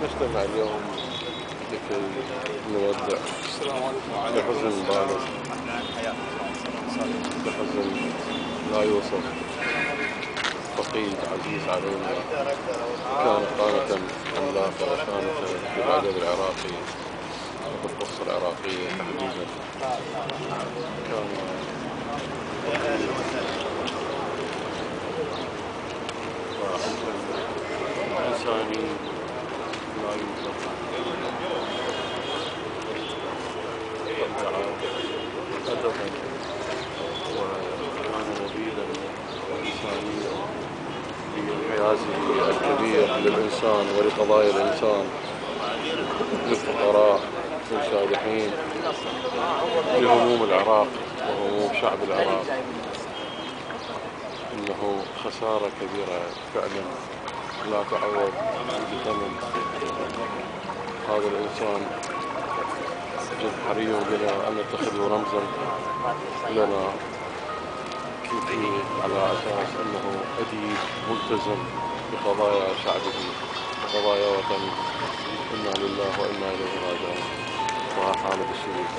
نجتمع اليوم لكي نودع بحزن بالغ، بحزن لا يوصف، فقيد عزيز علينا كان قامة عملاقة وشامخة في الأدب العراقي وفي القصة العراقية تحديدا. كان إنساني لا يوصف، أبدع أدبا وكان نبيلا وإنسانيا بانحيازه الكبير للإنسان ولقضايا الإنسان، للفقراء، للشادحين، لهموم العراق وهموم شعب العراق. إنه خسارة كبيرة فعلا لا تعوض بثمن. هذا الإنسان جد حري بنا أن نتخذه رمزا لنا على أساس أنه أديب ملتزم بقضايا شعبه وقضايا وطنه. إنا لله وإنا إليه راجعون. طه حامد الشريف.